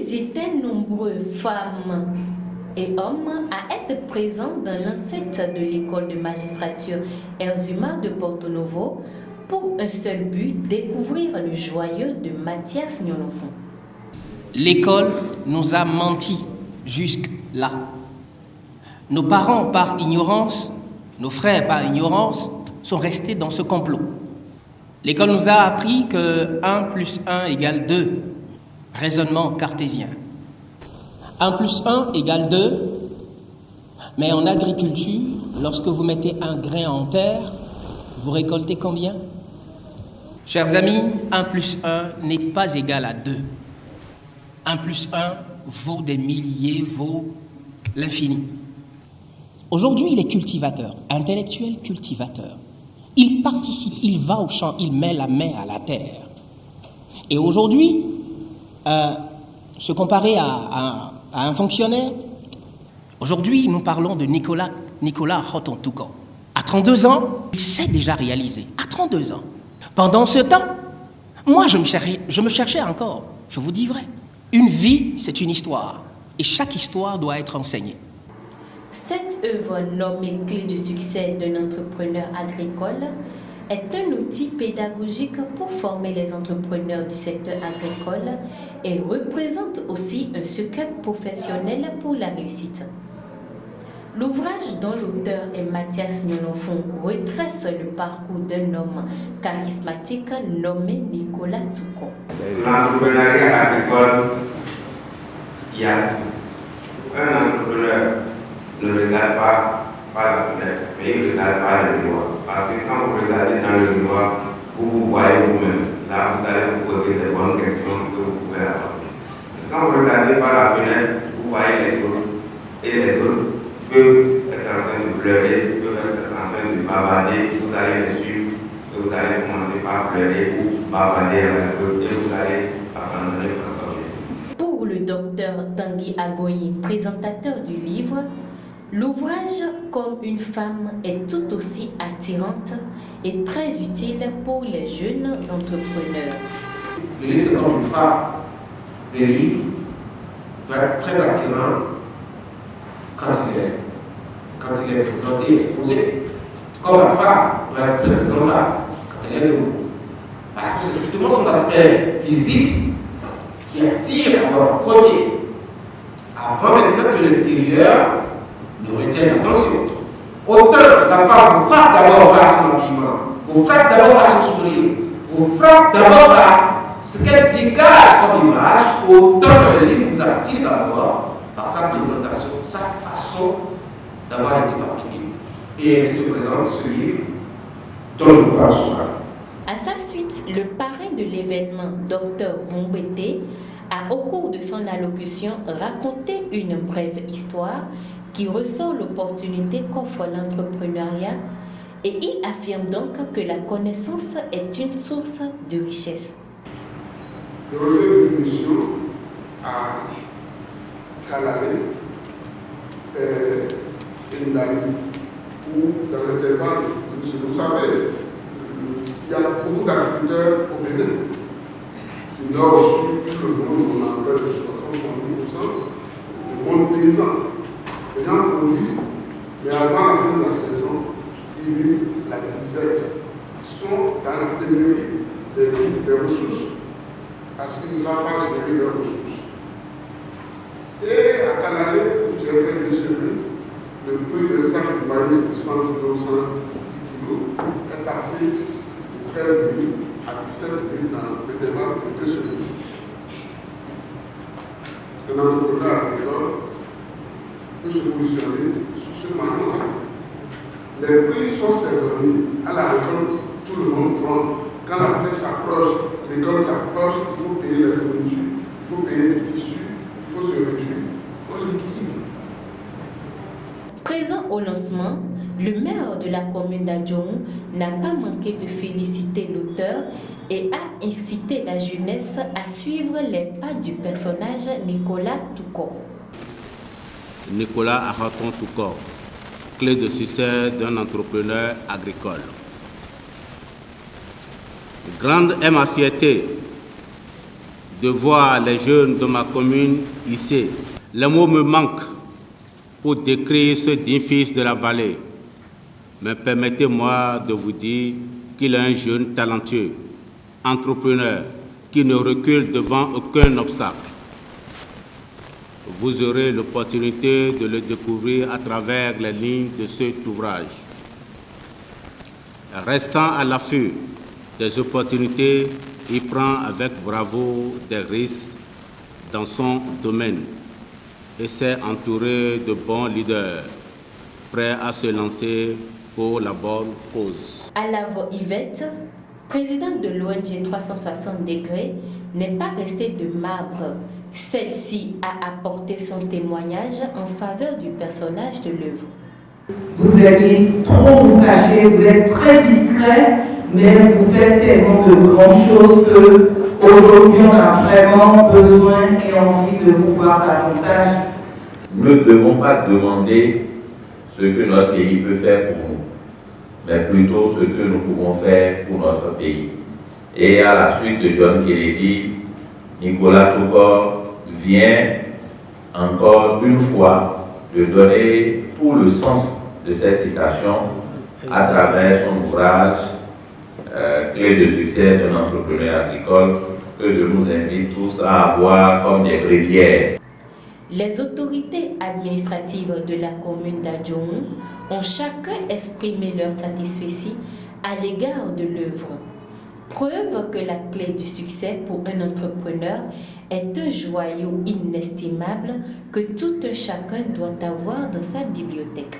Ils étaient nombreux, femmes et hommes, à être présents dans l'ancêtre de l'école de magistrature Erzuma de Porto Novo pour un seul but, découvrir le joyeux de Mathias Nyonofon. L'école nous a menti jusque-là. Nos parents, par ignorance, nos frères, par ignorance, sont restés dans ce complot. L'école nous a appris que 1 plus 1 égale 2. Raisonnement cartésien. 1 plus 1 égale 2. Mais en agriculture, lorsque vous mettez un grain en terre, vous récoltez combien? Chers amis, 1 plus 1 n'est pas égal à 2. 1 plus 1 vaut des milliers, vaut l'infini. Aujourd'hui, il est cultivateur, intellectuel cultivateur. Il participe, il va au champ, il met la main à la terre. Et aujourd'hui, se comparer à un fonctionnaire, aujourd'hui, nous parlons de Nicolas Hotontuko. À 32 ans, il s'est déjà réalisé. À 32 ans. Pendant ce temps, moi, je me cherchais encore. Je vous dis vrai. Une vie, c'est une histoire. Et chaque histoire doit être enseignée. Cette œuvre nommée Clé de succès d'un entrepreneur agricole est un outil pédagogique pour former les entrepreneurs du secteur agricole et représente aussi un secret professionnel pour la réussite. L'ouvrage dont l'auteur est Mathias Nyonofon retrace le parcours d'un homme charismatique nommé Nicolas Tuko. L'entrepreneuriat agricole, il y a tout. Un entrepreneur ne regarde pas par la fenêtre, mais il regarde par le miroir. Parce que quand vous regardez dans le miroir, vous vous voyez vous-même. Là, vous allez vous poser des bonnes questions que vous pouvez avancer. Quand vous regardez par la fenêtre, vous voyez les autres. Et les autres peuvent être en train de pleurer, peuvent être en train de bavarder. Vous allez les suivre. Et vous allez commencer par pleurer ou bavarder avec eux. Et vous allez abandonner votre projet. Pour le docteur Tanguy Agoyi, présentateur du livre, l'ouvrage Comme une femme est tout aussi attirante et très utile pour les jeunes entrepreneurs. Le livre, c'est comme une femme. Le livre doit être très attirant quand il est présenté et exposé. Tout comme la femme doit être très présentable quand elle est debout. Parce que c'est justement son aspect physique qui attire d'abord en premier, avant maintenant que l'intérieur ne retienne l'attention. Autant la femme vous frappe d'abord par son habillement, vous frappe d'abord par son sourire, vous frappe d'abord par ce qu'elle dégage comme image, autant le livre vous attire d'abord par sa présentation, sa façon d'avoir été fabriqué. Et ainsi se présente ce livre dont je vous parle souvent. À sa suite, le parrain de l'événement, Dr Mombete, a au cours de son allocution raconté une brève histoire qui ressort l'opportunité qu'offre l'entrepreneuriat et y affirme donc que la connaissance est une source de richesse. Je reviens d'une mission à Kalale, Perere, Ndani, où dans l'intervalle, vous savez, il y a beaucoup d'agriculteurs au Bénin. Ils n'ont reçu tout le monde, on a près de 60-70% de monde paysan. Les gens produisent, mais avant la fin de la saison, ils vivent la disette. Ils sont dans la pénurie des ressources, parce qu'ils ne savent pas gérer leurs ressources. Et à Canadé, où j'ai fait 2 semaines, le prix d'un sac de maïs de 100 kg, 110 kg, est passé de 13 000 à 17 000 dans l'intervalle de 2 semaines. Un entrepreneur agricole peut se positionner sur ce marché-là. Les prix sont saisonniers. À la récolte, tout le monde vend. Quand la fête s'approche, l'école s'approche, il faut payer les fournitures, il faut payer les tissus, il faut se réjouir. On liquide. Présent au lancement, le maire de la commune d'Adjoum n'a pas manqué de féliciter l'auteur et a incité la jeunesse à suivre les pas du personnage Nicolas Tuko. Nicolas Hotontuko, clé de succès d'un entrepreneur agricole. Grande est ma fierté de voir les jeunes de ma commune ici. Les mots me manquent pour décrire ce digne fils de la vallée. Mais permettez-moi de vous dire qu'il est un jeune talentueux, entrepreneur, qui ne recule devant aucun obstacle. Vous aurez l'opportunité de le découvrir à travers les lignes de cet ouvrage. Restant à l'affût des opportunités, il prend avec bravoure des risques dans son domaine et s'est entouré de bons leaders, prêts à se lancer pour la bonne cause. Alavo Yvette, présidente de l'ONG 360 degrés, n'est pas restée de marbre. Celle-ci a apporté son témoignage en faveur du personnage de l'œuvre. Vous aimez trop vous cacher, vous êtes très discret, mais vous faites tellement de grandes choses qu'aujourd'hui on a vraiment besoin et envie de vous voir davantage. Nous ne devons pas demander ce que notre pays peut faire pour nous, mais plutôt ce que nous pouvons faire pour notre pays. Et à la suite de John Kennedy, Nicolas Tokor vient encore une fois de donner tout le sens de ces citations à travers son ouvrage Clé de succès d'un entrepreneur agricole, que je nous invite tous à avoir comme des bréviaires. Les autorités administratives de la commune d'Adjoum ont chacun exprimé leur satisfaction à l'égard de l'œuvre. Preuve que la clé du succès pour un entrepreneur est un joyau inestimable que tout un chacun doit avoir dans sa bibliothèque.